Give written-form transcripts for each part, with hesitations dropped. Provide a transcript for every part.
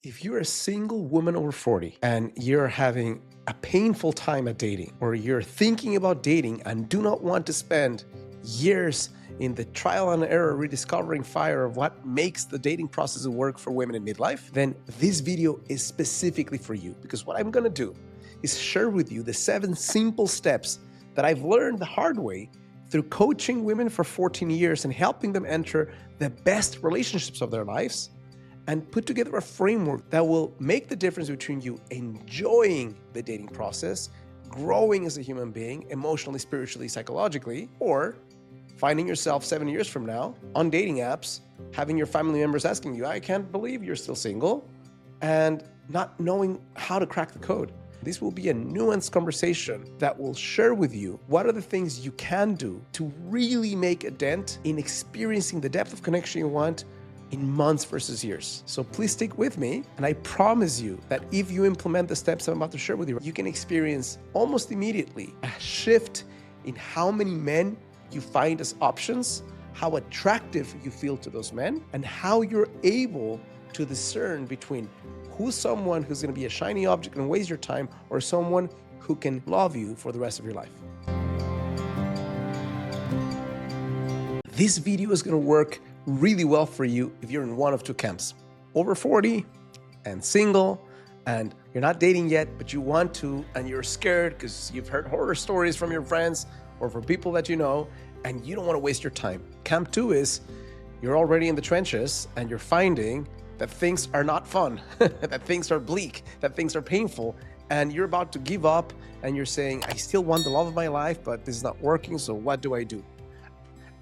If you're a single woman over 40 and you're having a painful time at dating, or you're thinking about dating and do not want to spend years in the trial and error rediscovering fire of what makes the dating process work for women in midlife, then this video is specifically for you. Because what I'm going to do is share with you the 7 simple steps that I've learned the hard way through coaching women for 14 years and helping them enter the best relationships of their lives, and put together a framework that will make the difference between you enjoying the dating process, growing as a human being, emotionally, spiritually, psychologically, or finding yourself 7 years from now on dating apps, having your family members asking you, I can't believe you're still single, and not knowing how to crack the code. This will be a nuanced conversation that will share with you what are the things you can do to really make a dent in experiencing the depth of connection you want in months versus years. So please stick with me, and I promise you that if you implement the steps I'm about to share with you, you can experience almost immediately a shift in how many men you find as options, how attractive you feel to those men, and how you're able to discern between who's someone who's going to be a shiny object and waste your time, or someone who can love you for the rest of your life. This video is going to work really well for you if you're in one of two camps: over 40 and single, and you're not dating yet, but you want to, and you're scared because you've heard horror stories from your friends or from people that you know, and you don't want to waste your time. Camp 2 is you're already in the trenches and you're finding that things are not fun, that things are bleak, that things are painful, and you're about to give up, and you're saying, I still want the love of my life, but this is not working, so what do I do?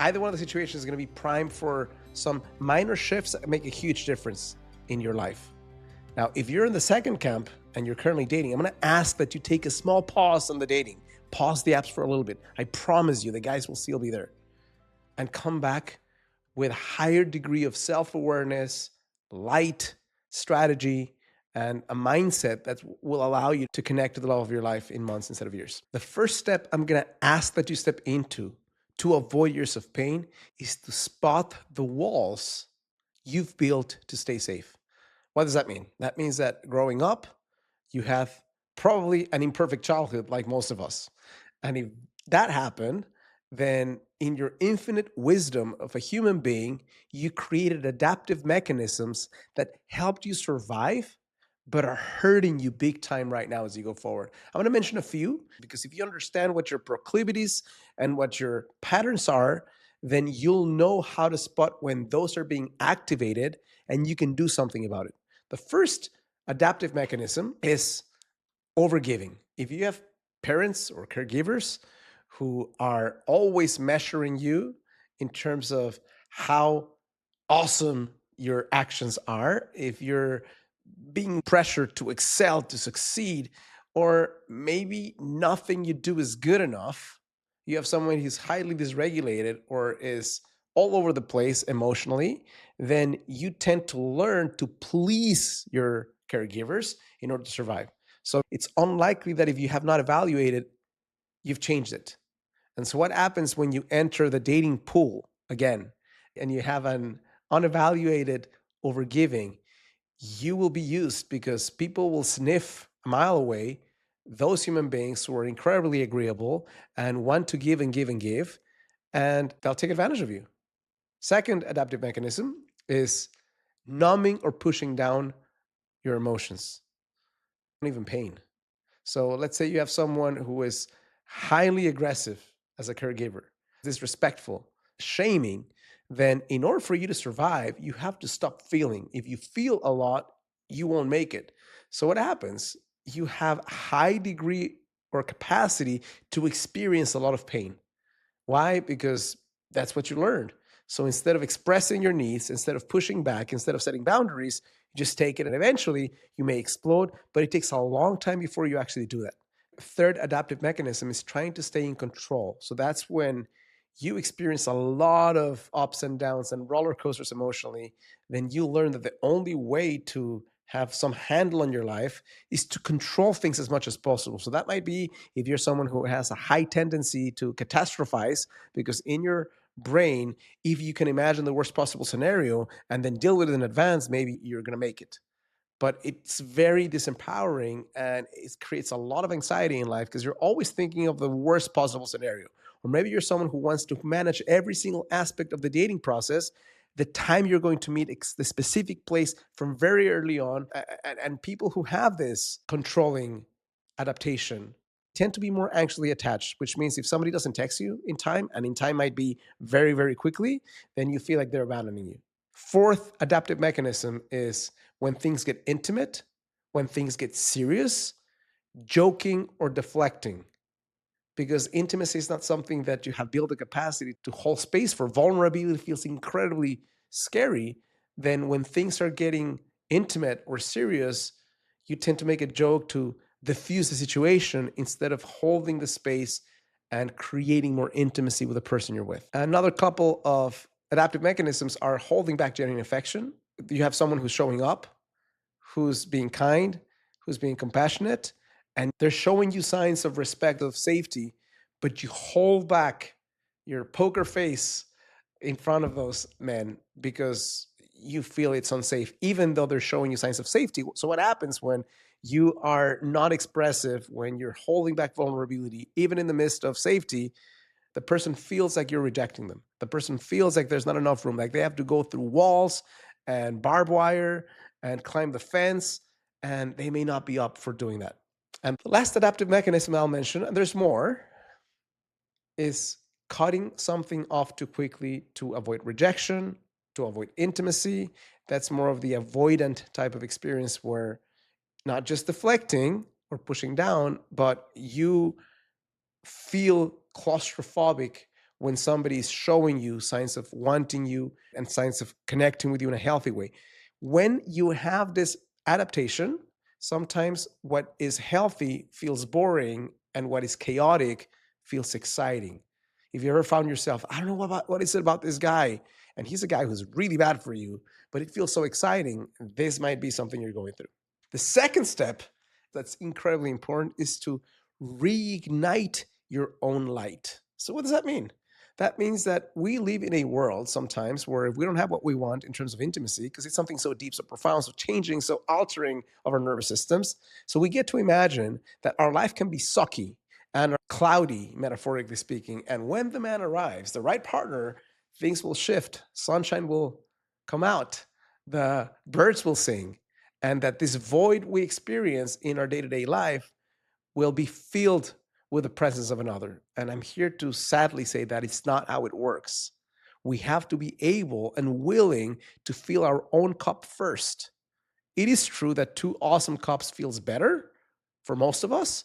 Either one of the situations is going to be primed for some minor shifts that make a huge difference in your life. Now, if you're in the second camp and you're currently dating, I'm going to ask that you take a small pause on the dating. Pause the apps for a little bit. I promise you, the guys will still be there. And come back with a higher degree of self-awareness, light, strategy, and a mindset that will allow you to connect to the love of your life in months instead of years. The first step I'm going to ask that you step into to avoid years of pain is to spot the walls you've built to stay safe. What does that mean? That means that growing up, you have probably an imperfect childhood like most of us. And if that happened, then in your infinite wisdom of a human being, you created adaptive mechanisms that helped you survive, but are hurting you big time right now as you go forward. I'm going to mention a few, because if you understand what your proclivities and what your patterns are, then you'll know how to spot when those are being activated and you can do something about it. The first adaptive mechanism is overgiving. If you have parents or caregivers who are always measuring you in terms of how awesome your actions are, if you're being pressured to excel, to succeed, or maybe nothing you do is good enough, you have someone who's highly dysregulated or is all over the place emotionally, then you tend to learn to please your caregivers in order to survive. So it's unlikely that if you have not evaluated, you've changed it. And so what happens when you enter the dating pool again and you have an unevaluated overgiving? You will be used because people will sniff a mile away those human beings who are incredibly agreeable and want to give and give and give, and they'll take advantage of you. Second adaptive mechanism is numbing or pushing down your emotions, not even pain. So let's say you have someone who is highly aggressive as a caregiver, disrespectful, shaming, then in order for you to survive, you have to stop feeling. If you feel a lot, you won't make it. So what happens? You have a high degree or capacity to experience a lot of pain. Why? Because that's what you learned. So instead of expressing your needs, instead of pushing back, instead of setting boundaries, you just take it, and eventually you may explode, but it takes a long time before you actually do that. Third adaptive mechanism is trying to stay in control. So that's when you experience a lot of ups and downs and roller coasters emotionally, then you learn that the only way to have some handle on your life is to control things as much as possible. So that might be if you're someone who has a high tendency to catastrophize, because in your brain, if you can imagine the worst possible scenario and then deal with it in advance, maybe you're going to make it. but it's very disempowering and it creates a lot of anxiety in life because you're always thinking of the worst possible scenario. Or maybe you're someone who wants to manage every single aspect of the dating process, the time you're going to meet, the specific place from very early on. And people who have this controlling adaptation tend to be more anxiously attached, which means if somebody doesn't text you in time, and in time might be very, very quickly, then you feel like they're abandoning you. Fourth adaptive mechanism is when things get intimate, when things get serious, joking or deflecting. Because intimacy is not something that you have built the capacity to hold space for. Vulnerability feels incredibly scary. Then, when things are getting intimate or serious, you tend to make a joke to diffuse the situation instead of holding the space and creating more intimacy with the person you're with. Another couple of adaptive mechanisms are holding back genuine affection. You have someone who's showing up, who's being kind, who's being compassionate, and they're showing you signs of respect, of safety, but you hold back your poker face in front of those men because you feel it's unsafe, even though they're showing you signs of safety. So, what happens when you are not expressive, when you're holding back vulnerability, even in the midst of safety? The person feels like you're rejecting them. The person feels like there's not enough room, like they have to go through walls and barbed wire and climb the fence, and they may not be up for doing that. And the last adaptive mechanism I'll mention, and there's more, is cutting something off too quickly to avoid rejection, to avoid intimacy. That's more of the avoidant type of experience where not just deflecting or pushing down, but you feel claustrophobic when somebody is showing you signs of wanting you and signs of connecting with you in a healthy way. When you have this adaptation, sometimes what is healthy feels boring and what is chaotic feels exciting. If you ever found yourself, I don't know what is it about this guy, and he's a guy who's really bad for you, but it feels so exciting, this might be something you're going through. The second step that's incredibly important is to reignite your own light. So, what does that mean? That means that we live in a world sometimes where if we don't have what we want in terms of intimacy, because it's something so deep, so profound, so changing, so altering of our nervous systems, so we get to imagine that our life can be sucky and cloudy, metaphorically speaking. And when the man arrives, the right partner, things will shift, sunshine will come out, the birds will sing, and that this void we experience in our day-to-day life will be filled with the presence of another. And I'm here to sadly say that it's not how it works. We have to be able and willing to fill our own cup first. It is true that two awesome cups feels better for most of us,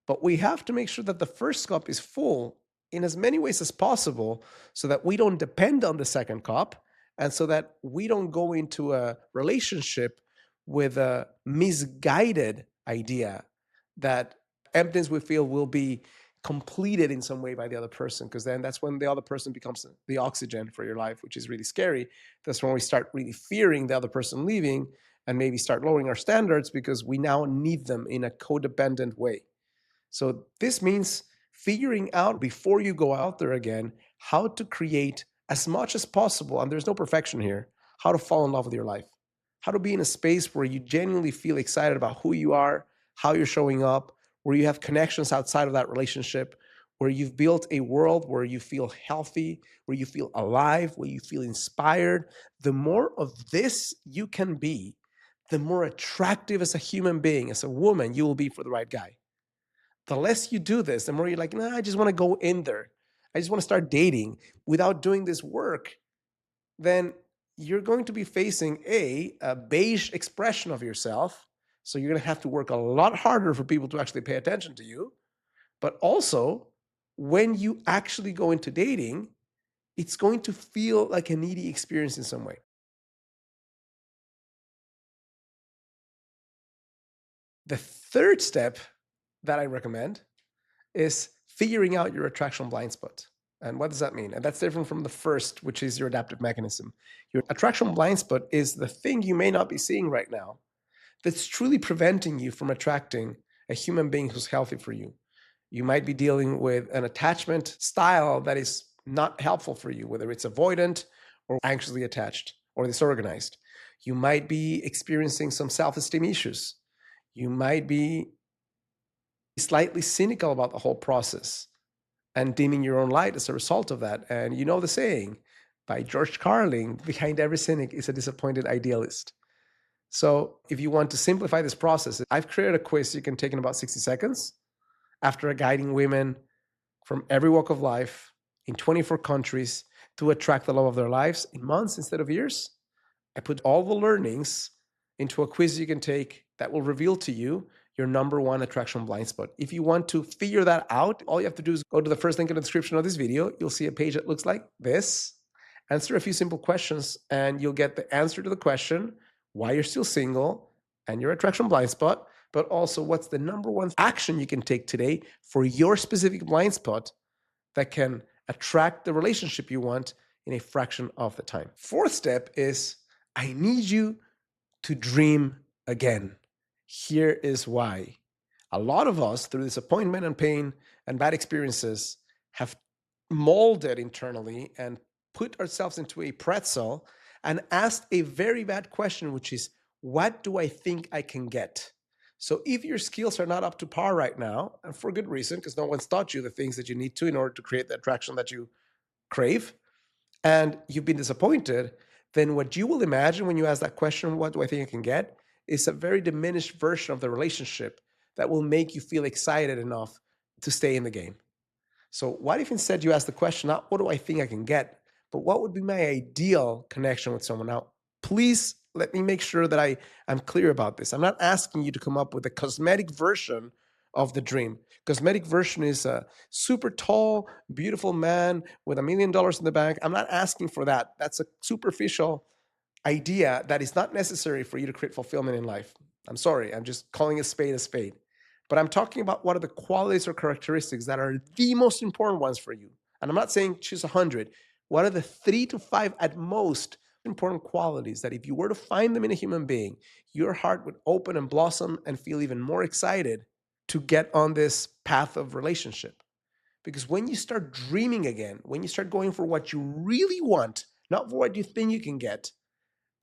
but we have to make sure that the first cup is full in as many ways as possible so that we don't depend on the second cup and so that we don't go into a relationship with a misguided idea that emptiness we feel will be completed in some way by the other person, because then that's when the other person becomes the oxygen for your life, which is really scary. That's when we start really fearing the other person leaving and maybe start lowering our standards because we now need them in a codependent way. So this means figuring out before you go out there again how to create as much as possible, and there's no perfection here, how to fall in love with your life, how to be in a space where you genuinely feel excited about who you are, how you're showing up, where you have connections outside of that relationship, where you've built a world where you feel healthy, where you feel alive, where you feel inspired. The more of this you can be, the more attractive as a human being, as a woman, you will be for the right guy. The less you do this, the more you're like, nah, I just want to go in there. I just want to start dating without doing this work. Then you're going to be facing a beige expression of yourself. So you're going to have to work a lot harder for people to actually pay attention to you. But also, when you actually go into dating, it's going to feel like a needy experience in some way. The third step that I recommend is figuring out your attraction blind spot. And what does that mean? And that's different from the first, which is your adaptive mechanism. Your attraction blind spot is the thing you may not be seeing right now that's truly preventing you from attracting a human being who's healthy for you. You might be dealing with an attachment style that is not helpful for you, whether it's avoidant or anxiously attached or disorganized. You might be experiencing some self-esteem issues. You might be slightly cynical about the whole process and dimming your own light as a result of that. And you know the saying by George Carlin, behind every cynic is a disappointed idealist. So if you want to simplify this process, I've created a quiz you can take in about 60 seconds after guiding women from every walk of life in 24 countries to attract the love of their lives in months instead of years. I put all the learnings into a quiz you can take that will reveal to you your number one attraction blind spot. If you want to figure that out, all you have to do is go to the first link in the description of this video. You'll see a page that looks like this. Answer a few simple questions and you'll get the answer to the question, why you're still single and your attraction blind spot, but also what's the number one action you can take today for your specific blind spot that can attract the relationship you want in a fraction of the time. Fourth step is, I need you to dream again. Here is why. A lot of us, through disappointment and pain and bad experiences, have molded internally and put ourselves into a pretzel and asked a very bad question, which is, what do I think I can get? So if your skills are not up to par right now, and for good reason, because no one's taught you the things that you need to in order to create the attraction that you crave, and you've been disappointed, then what you will imagine when you ask that question, what do I think I can get, is a very diminished version of the relationship that will make you feel excited enough to stay in the game. So what if instead you ask the question, not what do I think I can get, but what would be my ideal connection with someone? Now, please let me make sure that I'm clear about this. I'm not asking you to come up with a cosmetic version of the dream. Cosmetic version is a super tall, beautiful man with $1 million in the bank. I'm not asking for that. That's a superficial idea that is not necessary for you to create fulfillment in life. I'm sorry, I'm just calling a spade a spade. But I'm talking about what are the qualities or characteristics that are the most important ones for you. And I'm not saying choose 100. What are the 3 to 5 at most important qualities that if you were to find them in a human being, your heart would open and blossom and feel even more excited to get on this path of relationship? Because when you start dreaming again, when you start going for what you really want, not for what you think you can get,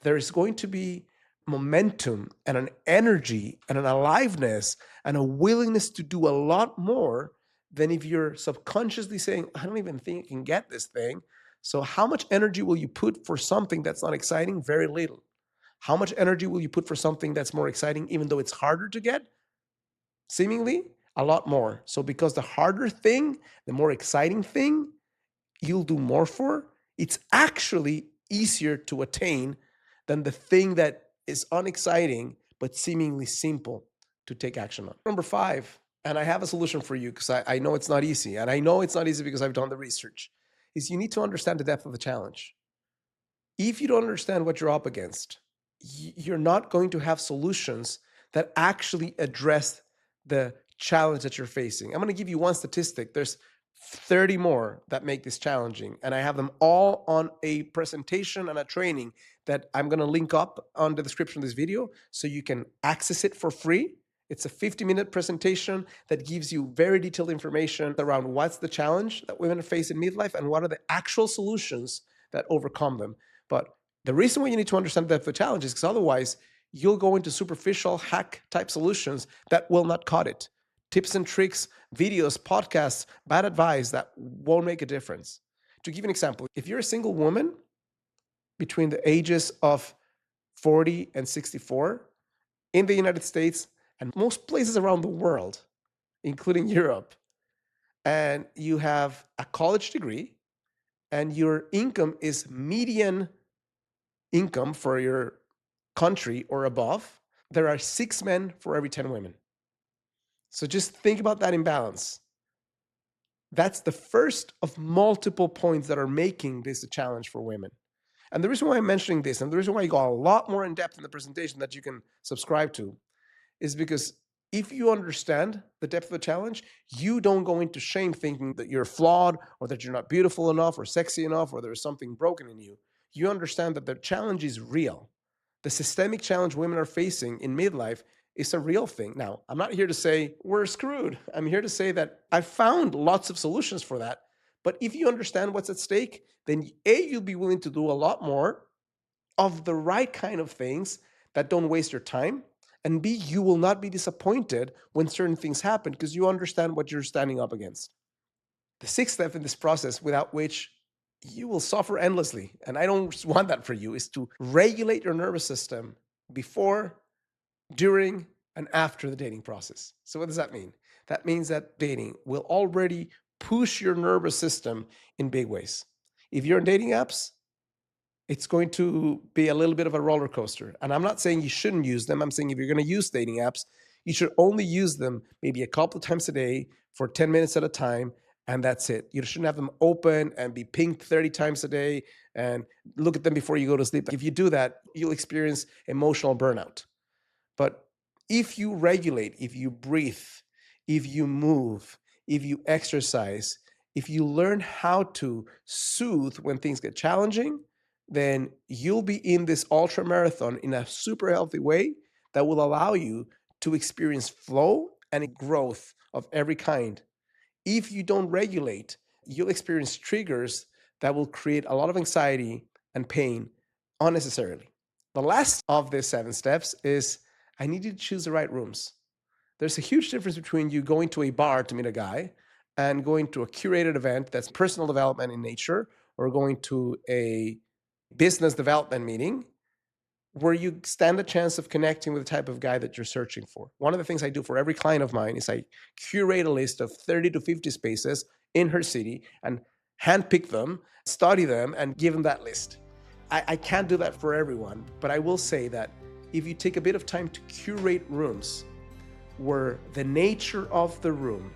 there is going to be momentum and an energy and an aliveness and a willingness to do a lot more than if you're subconsciously saying, I don't even think I can get this thing. So how much energy will you put for something that's not exciting? Very little. How much energy will you put for something that's more exciting, even though it's harder to get? Seemingly a lot more. So because the harder thing, the more exciting thing you'll do more for, it's actually easier to attain than the thing that is unexciting but seemingly simple to take action on. Number 5, and I have a solution for you because I know it's not easy, and I know it's not easy because I've done the research, is you need to understand the depth of the challenge. If you don't understand what you're up against, you're not going to have solutions that actually address the challenge that you're facing. I'm going to give you one statistic. There's 30 more that make this challenging, and I have them all on a presentation and a training that I'm going to link up on the description of this video so you can access it for free. It's a 50-minute presentation that gives you very detailed information around what's the challenge that women face in midlife and what are the actual solutions that overcome them. But the reason why you need to understand the challenge is because otherwise you'll go into superficial hack type solutions that will not cut it. Tips and tricks, videos, podcasts, bad advice that won't make a difference. To give an example, if you're a single woman between the ages of 40 and 64 in the United States and most places around the world, including Europe, and you have a college degree and your income is median income for your country or above, there are 6 men for every 10 women. So just think about that imbalance. That's the first of multiple points that are making this a challenge for women. And the reason why I'm mentioning this, and the reason why I go a lot more in depth in the presentation that you can subscribe to, is because if you understand the depth of the challenge, you don't go into shame thinking that you're flawed or that you're not beautiful enough or sexy enough or there's something broken in you. You understand that the challenge is real. The systemic challenge women are facing in midlife is a real thing. Now, I'm not here to say we're screwed. I'm here to say that I've found lots of solutions for that. But if you understand what's at stake, then A, you'll be willing to do a lot more, of the right kind of things that don't waste your time. And B, you will not be disappointed when certain things happen because you understand what you're standing up against. The sixth step in this process, without which you will suffer endlessly, and I don't want that for you, is to regulate your nervous system before, during, and after the dating process. So what does that mean? That means that dating will already push your nervous system in big ways. If you're on dating apps, it's going to be a little bit of a roller coaster. And I'm not saying you shouldn't use them. I'm saying if you're going to use dating apps, you should only use them maybe a couple of times a day for 10 minutes at a time. And that's it. You shouldn't have them open and be pinged 30 times a day and look at them before you go to sleep. If you do that, you'll experience emotional burnout. But if you regulate, if you breathe, if you move, if you exercise, if you learn how to soothe when things get challenging, then you'll be in this ultra marathon in a super healthy way that will allow you to experience flow and growth of every kind. If you don't regulate, you'll experience triggers that will create a lot of anxiety and pain unnecessarily. The last of the 7 steps is I need you to choose the right rooms. There's a huge difference between you going to a bar to meet a guy and going to a curated event that's personal development in nature, or going to a business development meeting where you stand a chance of connecting with the type of guy that you're searching for. One of the things I do for every client of mine is I curate a list of 30 to 50 spaces in her city and handpick them, study them, and give them that list. I can't do that for everyone, but I will say that if you take a bit of time to curate rooms where the nature of the room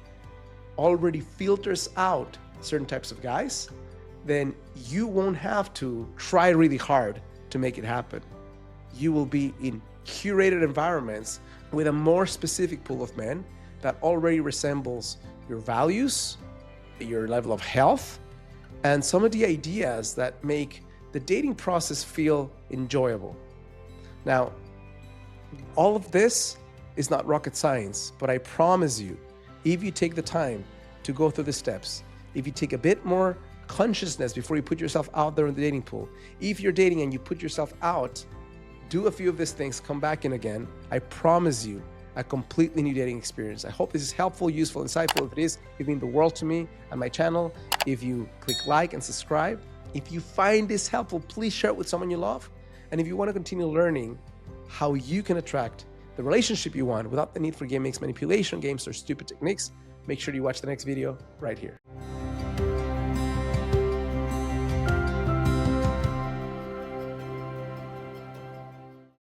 already filters out certain types of guys, then you won't have to try really hard to make it happen. You will be in curated environments with a more specific pool of men that already resembles your values, your level of health, and some of the ideas that make the dating process feel enjoyable. Now, all of this is not rocket science, but I promise you, if you take the time to go through the steps, if you take a bit more consciousness before you put yourself out there in the dating pool, if you're dating and you put yourself out, do a few of these things, come back in again, I promise you a completely new dating experience. I hope this is helpful, useful, insightful. If it is, it means the world to me and my channel. If you click like and subscribe. If you find this helpful, please share it with someone you love. And if you want to continue learning how you can attract the relationship you want without the need for gimmicks, manipulation games, or stupid techniques, make sure you watch the next video right here.